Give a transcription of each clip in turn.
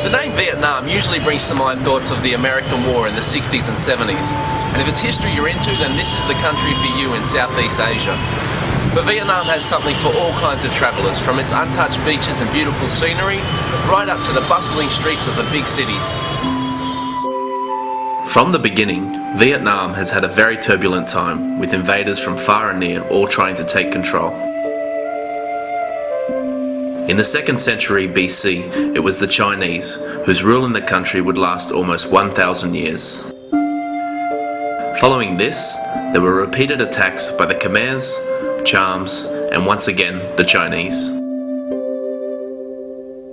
The name Vietnam usually brings to mind thoughts of the American War in the 60s and 70s, and if it's history you're into, then this is the country for you in Southeast Asia. But Vietnam has something for all kinds of travellers, from its untouched beaches and beautiful scenery, right up to the bustling streets of the big cities. From the beginning, Vietnam has had a very turbulent time, with invaders from far and near all trying to take control. In the 2nd century BC, it was the Chinese, whose rule in the country would last almost 1,000 years. Following this, there were repeated attacks by the Khmers, Chams, and once again the Chinese.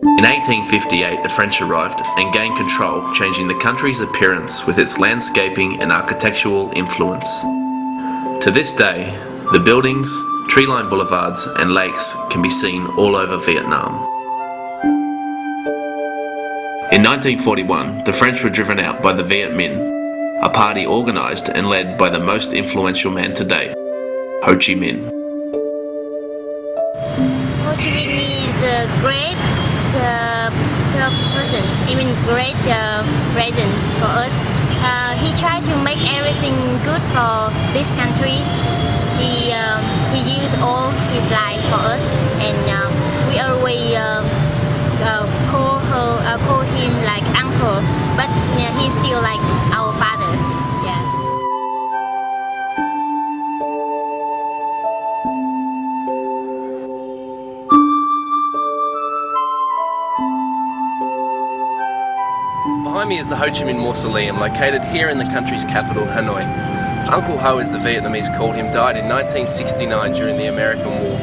In 1858, the French arrived and gained control, changing the country's appearance with its landscaping and architectural influence. To this day, the buildings, tree-lined boulevards and lakes can be seen all over Vietnam. In 1941, the French were driven out by the Viet Minh, a party organised and led by the most influential man to date, Ho Chi Minh. Ho Chi Minh is a great person, even great presence for us. He tried to make everything good for this country. He used all his life for us, and we always call him like uncle, but he's still like our father. Yeah. Behind me is the Ho Chi Minh Mausoleum, located here in the country's capital, Hanoi. Uncle Ho, as the Vietnamese called him, died in 1969 during the American War.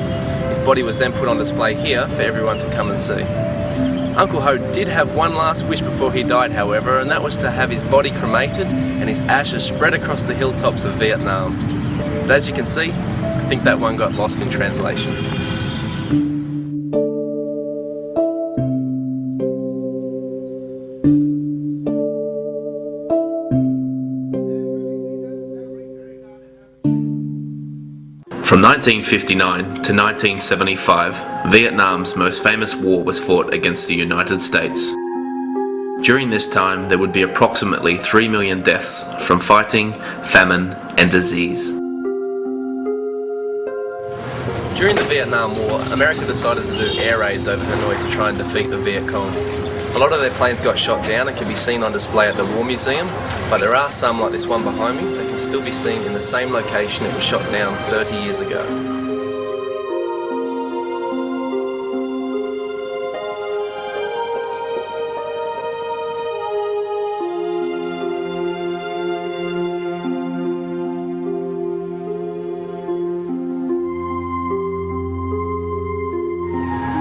His body was then put on display here for everyone to come and see. Uncle Ho did have one last wish before he died, however, and that was to have his body cremated and his ashes spread across the hilltops of Vietnam. But as you can see, I think that one got lost in translation. From 1959 to 1975, Vietnam's most famous war was fought against the United States. During this time, there would be approximately 3 million deaths from fighting, famine, and disease. During the Vietnam War, America decided to do air raids over Hanoi to try and defeat the Viet Cong. A lot of their planes got shot down and can be seen on display at the War Museum, but there are some, like this one behind me, that can still be seen in the same location it was shot down 30 years ago.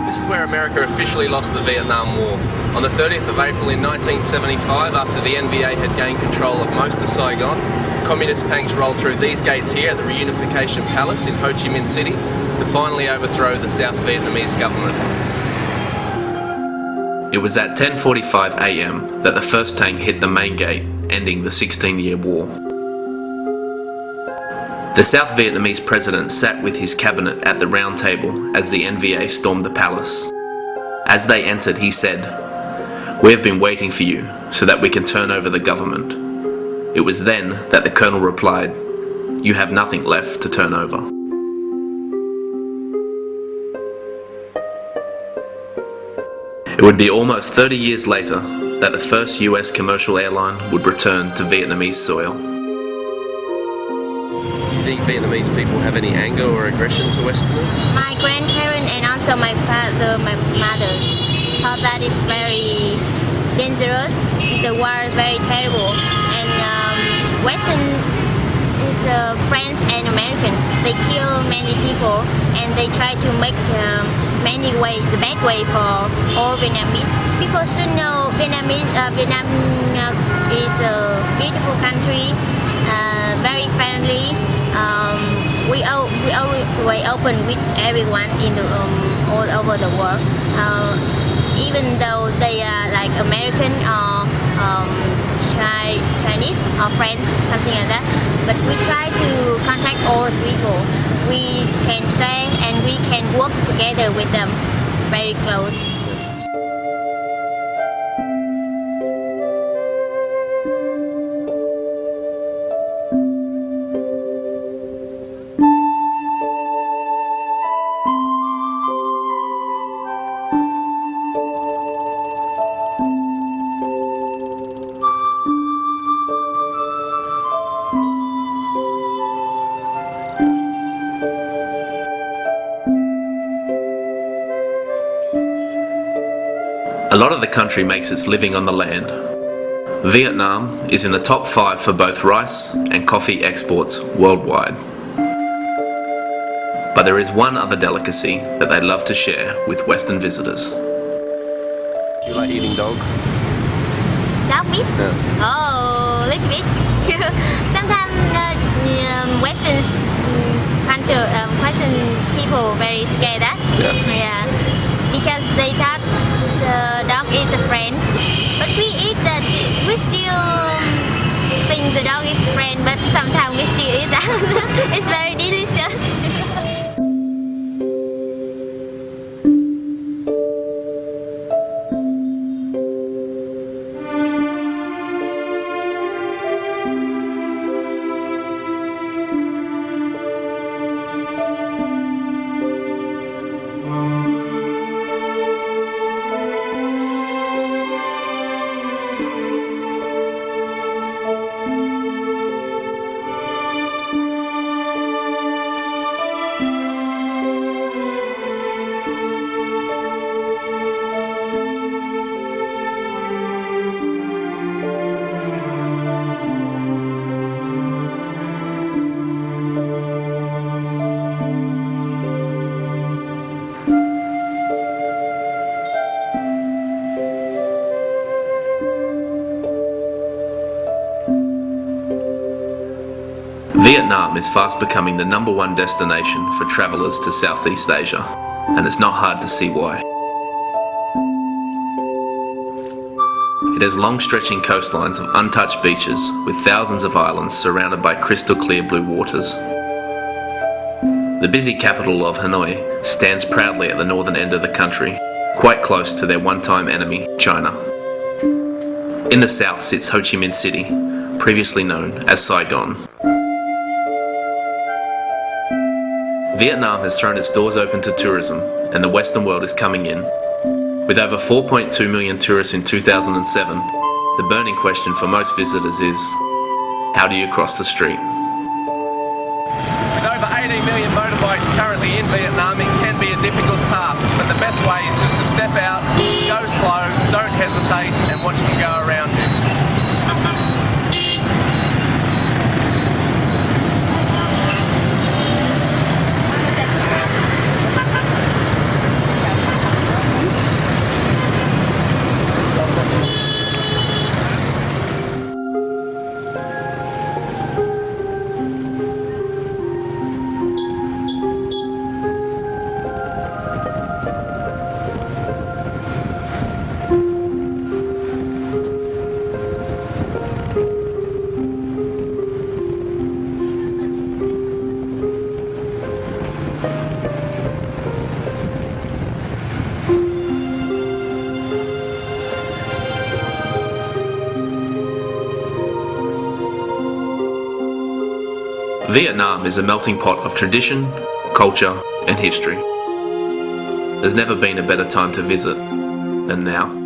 This is where America officially lost the Vietnam War. On the 30th of April in 1975, after the NVA had gained control of most of Saigon, communist tanks rolled through these gates here at the Reunification Palace in Ho Chi Minh City to finally overthrow the South Vietnamese government. It was at 10:45 AM that the first tank hit the main gate, ending the 16-year war. The South Vietnamese president sat with his cabinet at the round table as the NVA stormed the palace. As they entered, he said, "We have been waiting for you so that we can turn over the government." It was then that the colonel replied, "You have nothing left to turn over." It would be almost 30 years later that the first US commercial airline would return to Vietnamese soil. Do you think Vietnamese people have any anger or aggression to Westerners? My grandparents and also my father, my mother thought that it's very dangerous. The war is very terrible, and Western is French and American. They kill many people, and they try to make many ways, the bad way for all Vietnamese. People should know Vietnam is a beautiful country, very friendly. We always open with everyone in the all over the world. Even though they are like American or Chinese or French, something like that, but we try to contact all people. We can share and we can work together with them very close. lot of the country makes its living on the land. Vietnam is in the top 5 for both rice and coffee exports worldwide. But there is one other delicacy that they love to share with Western visitors. Do you like eating dog? Dog meat? Yeah. Oh, little bit. Sometimes Western people very scared that. Yeah. Because they thought the dog is a friend. But we eat that. We still think the dog is a friend, but sometimes we still eat that. It's very delicious. Vietnam is fast becoming the #1 destination for travellers to Southeast Asia, and it's not hard to see why. It has long stretching coastlines of untouched beaches with thousands of islands surrounded by crystal clear blue waters. The busy capital of Hanoi stands proudly at the northern end of the country, quite close to their one-time enemy, China. In the south sits Ho Chi Minh City, previously known as Saigon. Vietnam has thrown its doors open to tourism, and the Western world is coming in. With over 4.2 million tourists in 2007, the burning question for most visitors is, how do you cross the street? With over 18 million motorbikes currently in Vietnam, it can be a difficult task, but the best way is just to step out, go slow, don't hesitate, and watch them go around you. Vietnam is a melting pot of tradition, culture, and history. There's never been a better time to visit than now.